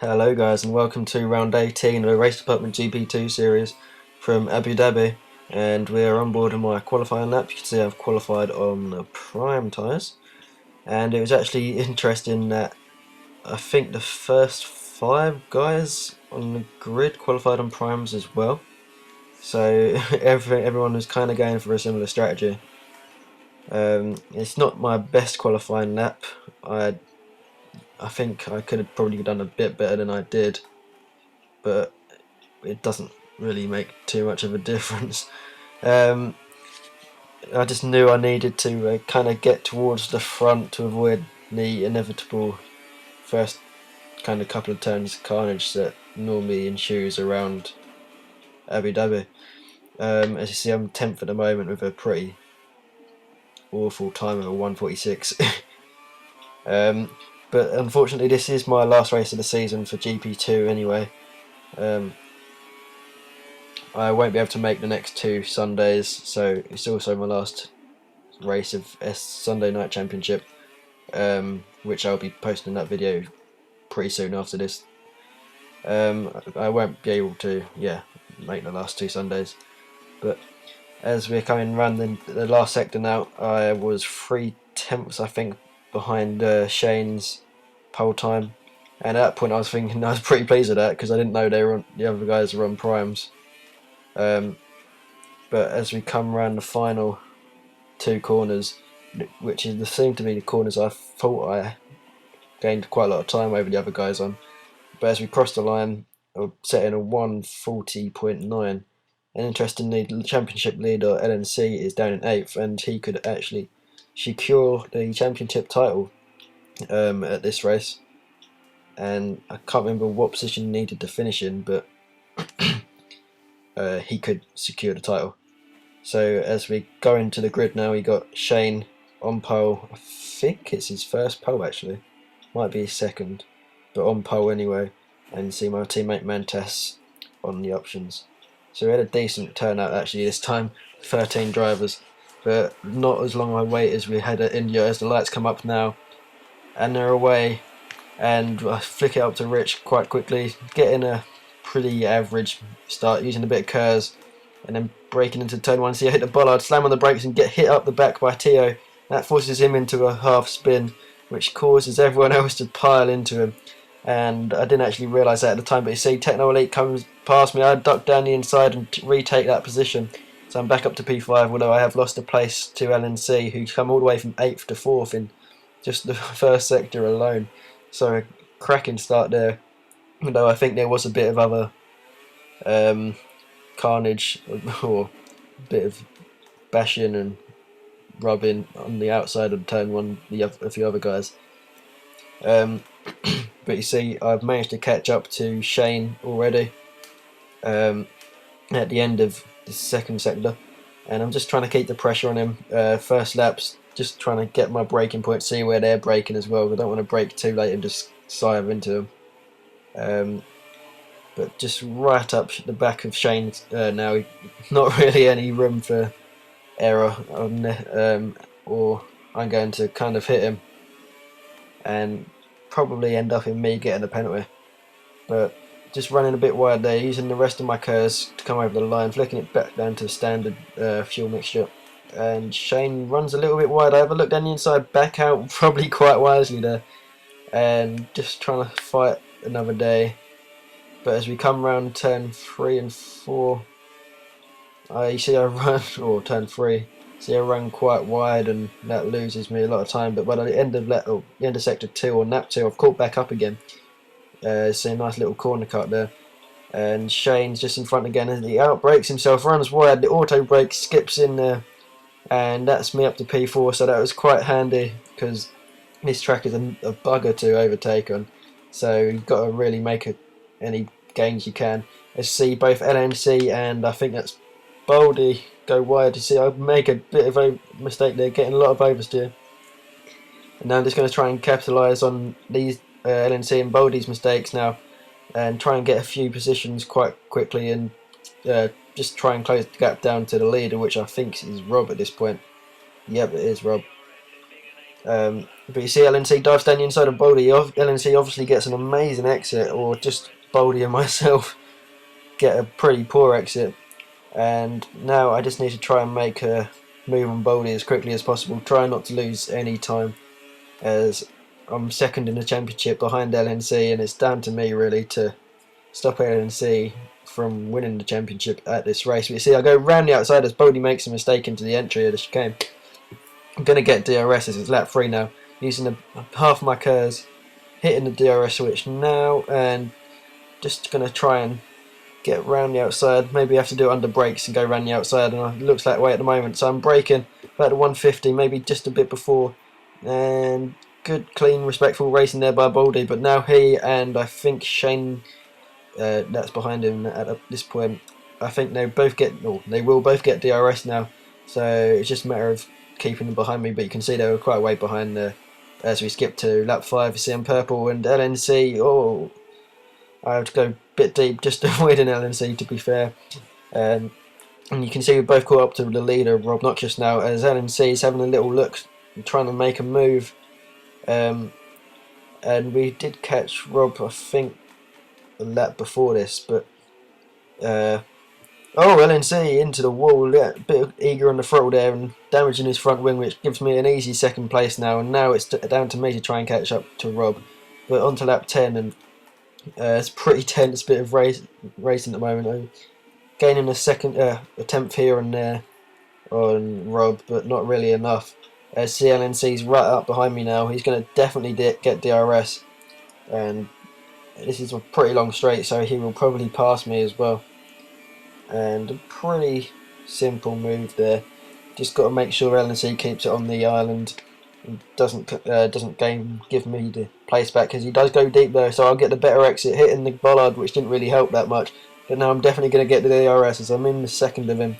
Hello guys and welcome to round 18 of the Race Department GP2 series from Abu Dhabi, and we're on board in my qualifying lap. You can see I've qualified on the prime tyres, and it was actually interesting that I think the first 5 guys on the grid qualified on primes as well, so everyone was kind of going for a similar strategy. It's not my best qualifying lap. I think I could have probably done a bit better than I did, but it doesn't really make too much of a difference. I just knew I needed to kind of get towards the front to avoid the inevitable first kind of couple of turns carnage that normally ensues around Abu Dhabi. As you see, I'm 10th at the moment with a pretty awful time of a 1:46. But unfortunately this is my last race of the season for GP2 anyway. I won't be able to make the next 2 Sundays, so it's also my last race of Sunday Night Championship, which I'll be posting that video pretty soon after this. I won't be able to make the last 2 Sundays, but as we're coming around the last sector now, I was 3/10 I think behind Shane's pole time, and at that point I was thinking I was pretty pleased with that because I didn't know the other guys were on primes. But as we come around the final 2 corners, which seem to be the corners I thought I gained quite a lot of time over the other guys on, but as we cross the line, I set in a 1:40.9. And interestingly, the championship leader LNC is down in 8th, and he could actually secure the championship title at this race. And I can't remember what position he needed to finish in, but he could secure the title. So as we go into the grid now, we got Shane on pole. I think it's his first pole actually, might be his second, but on pole anyway. And you see my teammate Mantas on the options. So we had a decent turnout actually this time, 13 drivers, but not as long a wait as we had at India. As the lights come up now, and they're away, and I flick it up to Rich quite quickly, getting a pretty average start, using a bit of curves, and then braking into turn 1. See, I hit the bollard, slam on the brakes, and get hit up the back by Tio. That forces him into a half spin, which causes everyone else to pile into him. And I didn't actually realise that at the time, but you see Techno Elite comes past me. I duck down the inside and retake that position, so I'm back up to P5, although I have lost a place to LNC, who come all the way from 8th to 4th in just the first sector alone. So a cracking start there, although I think there was a bit of other carnage or a bit of bashing and rubbing on the outside of turn 1, a few other guys. But you see, I've managed to catch up to Shane already at the end of the second sector, and I'm just trying to keep the pressure on him. First laps, just trying to get my braking point, see where they're braking as well. I don't want to brake too late and just sive into them. But just right up the back of Shane now, not really any room for error on or I'm going to kind of hit him and probably end up in me getting the penalty. But just running a bit wide there, using the rest of my curves to come over the line, flicking it back down to standard fuel mixture. And Shane runs a little bit wide. I have a look down the inside, back out probably quite wisely there, and just trying to fight another day. But as we come around turn 3 and 4, you see I run, or turn 3, see I run quite wide, and that loses me a lot of time. But by the end of sector 2 or nap 2, I've caught back up again. See a nice little corner cut there, and Shane's just in front again, and he outbrakes himself, runs wide, the auto brake skips in there, and that's me up to P4. So that was quite handy because this track is a bugger to overtake on, so you've got to really make any gains you can. Let's see both LNC and I think that's Baldy go wide. You see I make a bit of a mistake there, getting a lot of oversteer, and now I'm just going to try and capitalise on these LNC and Baldy's mistakes now, and try and get a few positions quite quickly, and just try and close the gap down to the leader, which I think is Rob at this point. Yep, it is Rob. But you see LNC dives down the inside of Baldy. LNC obviously gets an amazing exit, or just Baldy and myself get a pretty poor exit. And now I just need to try and make a move on Baldy as quickly as possible. Try not to lose any time, as I'm second in the championship behind LNC, and it's down to me really to stop LNC from winning the championship at this race. But you see, I go round the outside as Baldy makes a mistake into the entry of the chicane. I'm going to get DRS as it's lap 3 now, using half my curves, hitting the DRS switch now, and just going to try and get round the outside. Maybe I have to do it under brakes and go round the outside, and it looks that way at the moment. So I'm braking about the 150, maybe just a bit before, and good, clean, respectful racing there by Baldy. But now he and I think Shane, that's behind him at this point, I think they will both get DRS now. So it's just a matter of keeping them behind me. But you can see they were quite a way behind there as we skip to lap 5. You see I'm purple and LNC. Oh, I have to go a bit deep just to avoid an LNC, to be fair. And you can see we both caught up to the leader, Rob Noxious, now, as LNC is having a little look, trying to make a move. And we did catch Rob, I think, a lap before this, but LNC into the wall, a bit eager on the throttle there and damaging his front wing, which gives me an easy second place now. And now it's down to me to try and catch up to Rob. But on to lap 10, and it's a pretty tense bit of racing at the moment. I'm gaining a 10th here and there on Rob, but not really enough. CLNC's right up behind me now. He's going to definitely get DRS, and this is a pretty long straight, so he will probably pass me as well. And a pretty simple move there. Just got to make sure LNC keeps it on the island and doesn't give me the place back, because he does go deep there. So I'll get the better exit, hitting the bollard, which didn't really help that much. But now I'm definitely going to get the DRS as I'm in the second of him.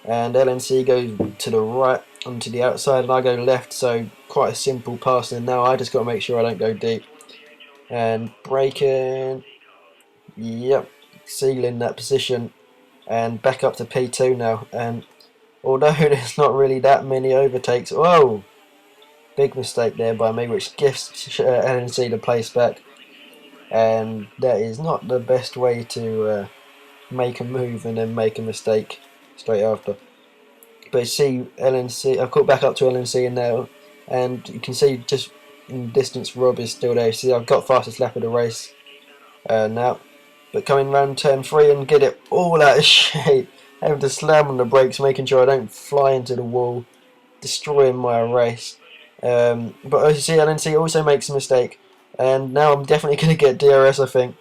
And LNC goes to the right onto the outside, and I go left. So quite a simple pass. And now I just got to make sure I don't go deep. And braking. Yep, sealing that position. And back up to P2 now, and although there's not really that many overtakes, whoa, big mistake there by me, which gives LNC the place back, and that is not the best way to make a move and then make a mistake straight after. But you see LNC, I've caught back up to LNC now, and you can see just in the distance Rob is still there. See, I've got fastest lap of the race now. But coming round turn 3 and get it all out of shape, having to slam on the brakes, making sure I don't fly into the wall, destroying my race. But as you see, LNC also makes a mistake, and now I'm definitely going to get DRS, I think.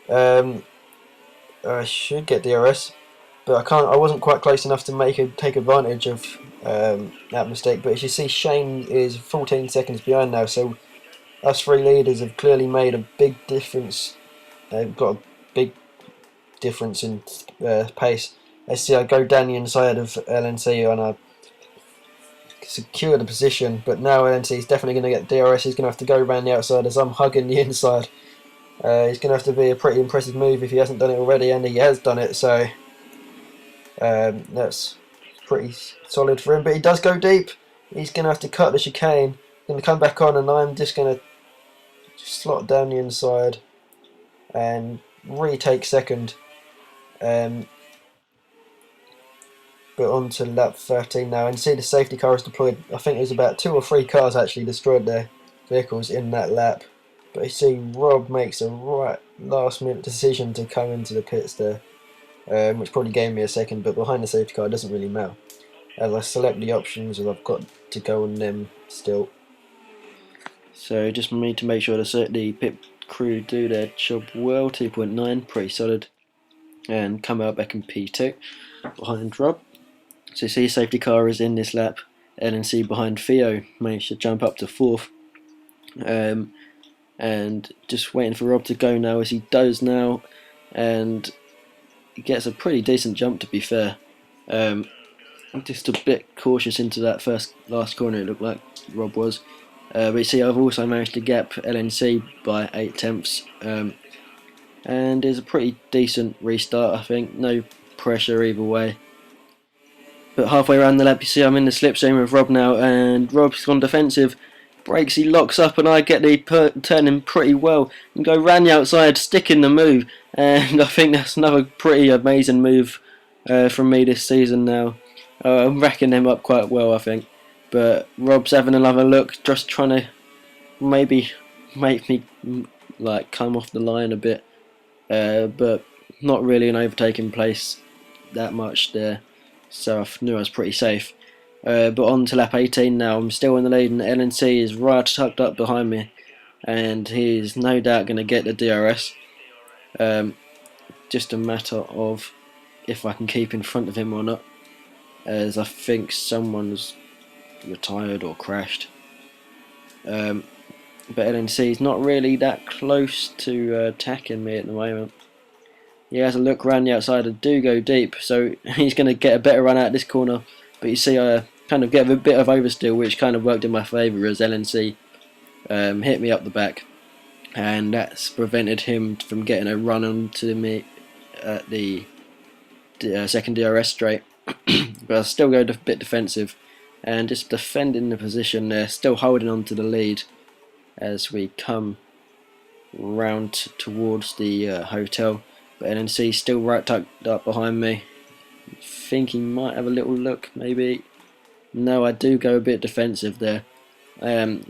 I should get DRS, but I can't. I wasn't quite close enough to take advantage of that mistake. But as you see, Shane is 14 seconds behind now, so us 3 leaders have clearly made a big difference. They've got a big difference in pace. Let's see, I go down the inside of LNC and I secure the position, but now LNC is definitely going to get DRS. He's going to have to go around the outside as I'm hugging the inside. It's going to have to be a pretty impressive move if he hasn't done it already, and he has done it, so that's pretty solid for him. But he does go deep. He's going to have to cut the chicane. Going to come back on, and I'm just going to slot down the inside and retake second. But on to lap 13 now, and see the safety car is deployed. I think there's about 2 or 3 cars actually destroyed their vehicles in that lap. But you see Rob makes a right last minute decision to come into the pits there, which probably gave me a second, but behind the safety car it doesn't really matter, as I select the options and I've got to go on them still. So just need to make sure the pit crew do their job well. 2.9, pretty solid, and come out back in P2 behind Rob. So you see safety car is in this lap. LNC behind Theo managed to jump up to 4th, and just waiting for Rob to go now, as he does now, and he gets a pretty decent jump, to be fair. Just a bit cautious into that last corner, it looked like Rob was. But you see, I've also managed to gap LNC by 8 tenths, and it's a pretty decent restart, I think. No pressure either way. But halfway around the lap, you see I'm in the slipstream with Rob now, and Rob's gone defensive brakes, he locks up, and I get the turning pretty well and go round the outside, sticking the move. And I think that's another pretty amazing move from me this season now. I'm racking them up quite well, I think. But Rob's having another look, just trying to maybe make me like come off the line a bit, but not really an overtaking place that much there, so I knew I was pretty safe. But on to lap 18 now. I'm still in the lead, and LNC is right tucked up behind me, and he's no doubt going to get the DRS. Just a matter of if I can keep in front of him or not, as I think someone's retired or crashed. But LNC is not really that close to attacking me at the moment. He has a look around the outside and do go deep, so he's going to get a better run out this corner. But you see, I kind of get a bit of oversteer, which kind of worked in my favour, as LNC hit me up the back, and that's prevented him from getting a run onto me at the second DRS straight. But I still go a bit defensive and just defending the position there, still holding on to the lead as we come round towards the hotel. But NNC still right tucked up behind me. I think he might have a little look, maybe. No, I do go a bit defensive there.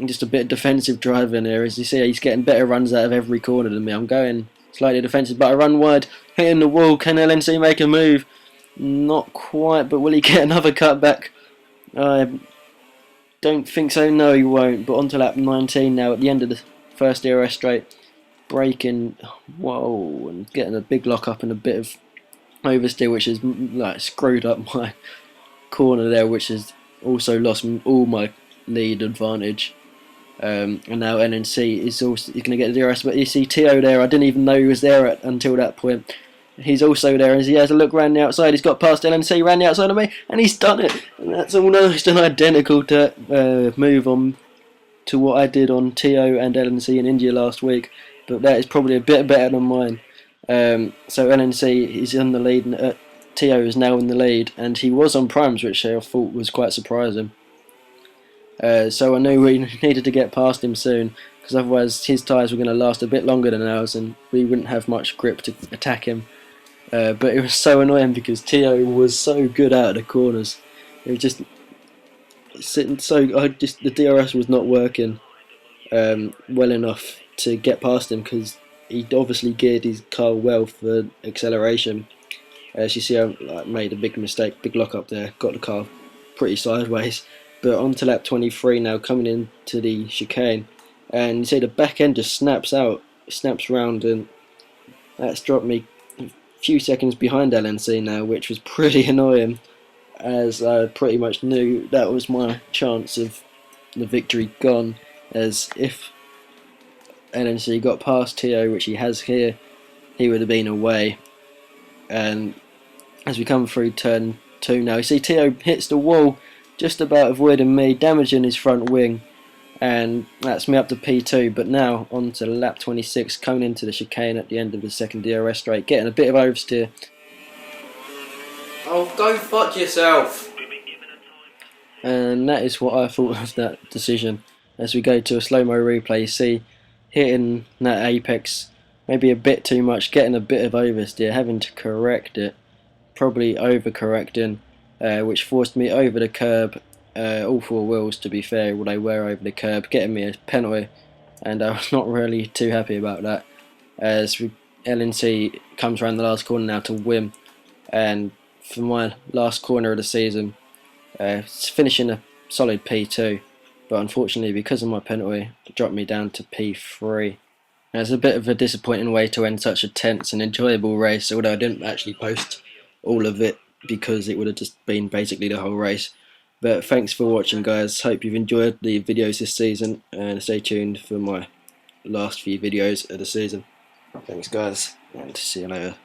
Just a bit of defensive driving there. As you see, he's getting better runs out of every corner than me. I'm going slightly defensive, but I run wide, hitting the wall. Can LNC make a move? Not quite, but will he get another cutback? I don't think so. No, he won't. But on to lap 19 now, at the end of the first DRS straight. Braking, whoa, and getting a big lock up and a bit of oversteer, which has like screwed up my corner there, which has also lost all my lead advantage. And now NNC is also going to get the DRS, but you see Tio there. I didn't even know he was there until that point. He's also there, as he has a look around the outside. He's got past LNC, ran the outside of me, and he's done it. And that's almost an identical move on to what I did on Tio and LNC in India last week. But that is probably a bit better than mine. So LNC is in the lead, and Tio is now in the lead, and he was on primes, which I thought was quite surprising. So I knew we needed to get past him soon, because otherwise his tyres were going to last a bit longer than ours, and we wouldn't have much grip to attack him. But it was so annoying because Tio was so good out of the corners. It was just sitting the DRS was not working well enough to get past him, because he obviously geared his car well for acceleration. As you see, I made a big mistake, big lock up there, got the car pretty sideways. But on to lap 23 now, coming into the chicane, and you see the back end just snaps round, and that's dropped me a few seconds behind LNC now, which was pretty annoying, as I pretty much knew that was my chance of the victory gone, as if LNC got past Tio, which he has here, he would have been away. And as we come through turn 2 now, you see Tio hits the wall, just about avoiding me, damaging his front wing, and that's me up to P2. But now on to lap 26, coming into the chicane at the end of the second DRS straight, getting a bit of oversteer. Oh, go fuck yourself! And that is what I thought of that decision. As we go to a slow-mo replay, you see hitting that apex maybe a bit too much, getting a bit of oversteer, having to correct it, probably overcorrecting, which forced me over the curb. All four wheels, to be fair, they were over the curb, getting me a penalty, and I was not really too happy about that. As LNC comes around the last corner now to win, and for my last corner of the season, finishing a solid P2, but unfortunately because of my penalty, it dropped me down to P3. It's a bit of a disappointing way to end such a tense and enjoyable race, although I didn't actually post all of it because it would have just been basically the whole race. But thanks for watching, guys. Hope you've enjoyed the videos this season, and stay tuned for my last few videos of the season. Thanks, guys, and see you later.